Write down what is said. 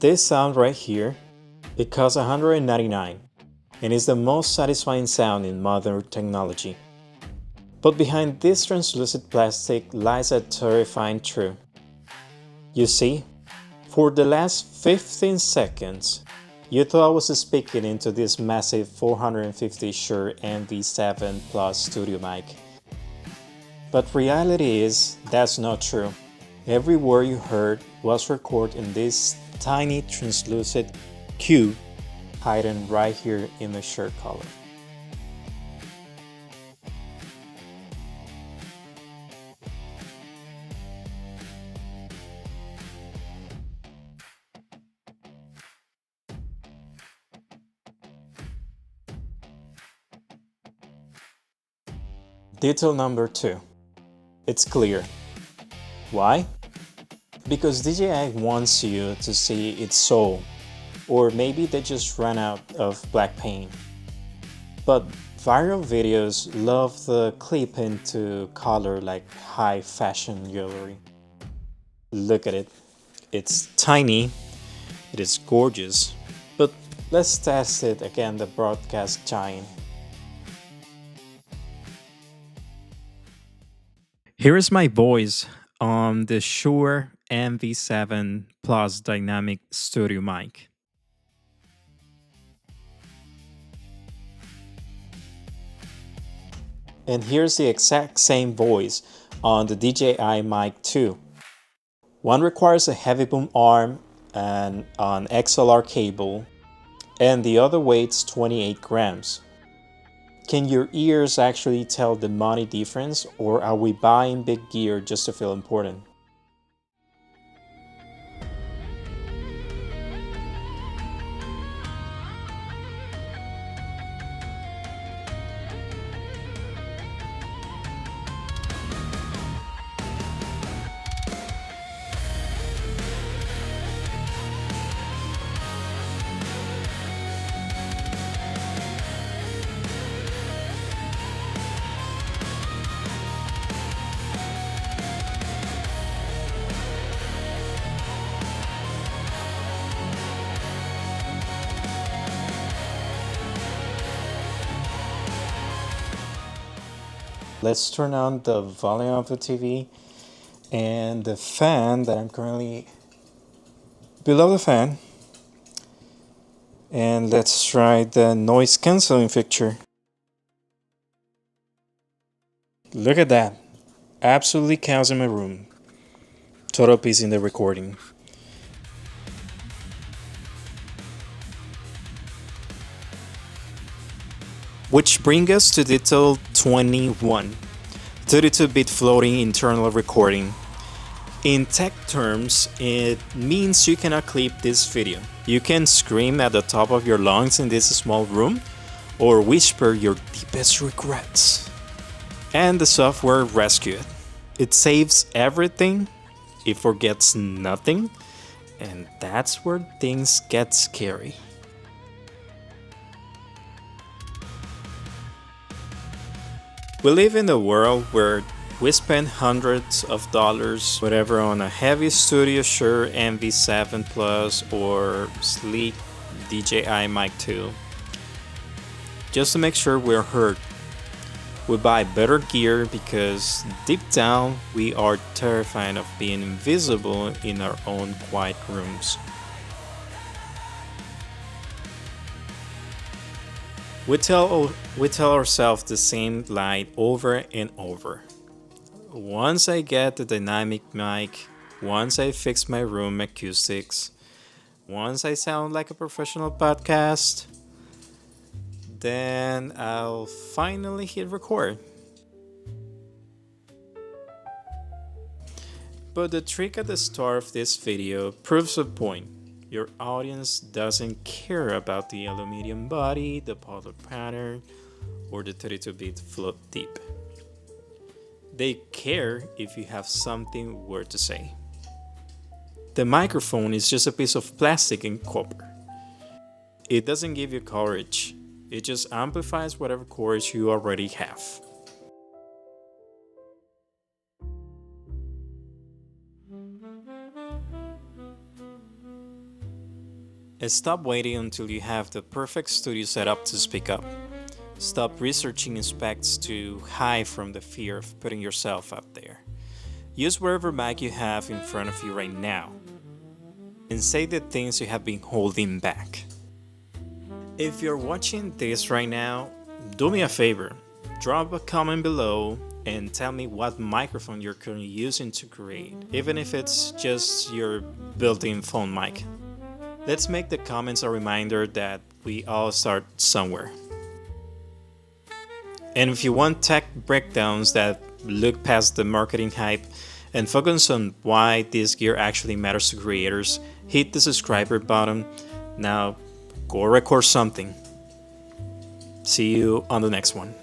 This sound right here, it costs $199 and is the most satisfying sound in modern technology. But behind this translucent plastic lies a terrifying truth. You see, for the last 15 seconds, you thought I was speaking into this massive 450 Shure MV7 Plus studio mic. But reality is, that's not true. Every word you heard was recorded in this tiny translucent cube hidden right here in the shirt collar. Detail number 2. It's clear. Why? Because DJI wants you to see its soul, or maybe they just ran out of black paint. But viral videos love the clip into color like high fashion jewelry. Look at it. It's tiny, it is gorgeous, but let's test it against the broadcast giant. Here is my voice on the Shure MV7 Plus Dynamic Studio Mic. And here's the exact same voice on the DJI Mic 2. One requires a heavy boom arm and an XLR cable, and the other weighs 28 grams. Can your ears actually tell the money difference, or are we buying big gear just to feel important? Let's turn on the volume of the TV and the fan that I'm currently below the fan. And let's try the noise cancelling feature. Look at that. Absolutely counts in my room. Total peace in the recording. Which brings us to detail 21, 32-bit floating internal recording. In tech terms, it means you cannot clip this video. You can scream at the top of your lungs in this small room, or whisper your deepest regrets. And the software rescues it. It saves everything, it forgets nothing, and that's where things get scary. We live in a world where we spend hundreds of dollars, whatever, on a heavy studio Shure MV7 Plus or sleek DJI Mic 2, just to make sure we're heard. We buy better gear because deep down we are terrified of being invisible in our own quiet rooms. We tell ourselves the same lie over and over. Once I get the dynamic mic, once I fix my room acoustics, once I sound like a professional podcast, then I'll finally hit record. But the trick at the start of this video proves the point. Your audience doesn't care about the aluminum body, the polar pattern, or the 32-bit float deep. They care if you have something worth to say. The microphone is just a piece of plastic and copper. It doesn't give you courage. It just amplifies whatever courage you already have. Stop waiting until you have the perfect studio setup to speak up. Stop researching specs to hide from the fear of putting yourself out there. Use whatever mic you have in front of you right now and say the things you have been holding back. If you're watching this right now, do me a favor, drop a comment below and tell me what microphone you're currently using to create, even if it's just your built-in phone mic. Let's make the comments a reminder that we all start somewhere. And if you want tech breakdowns that look past the marketing hype and focus on why this gear actually matters to creators, hit the subscriber button. Now, go record something. See you on the next one.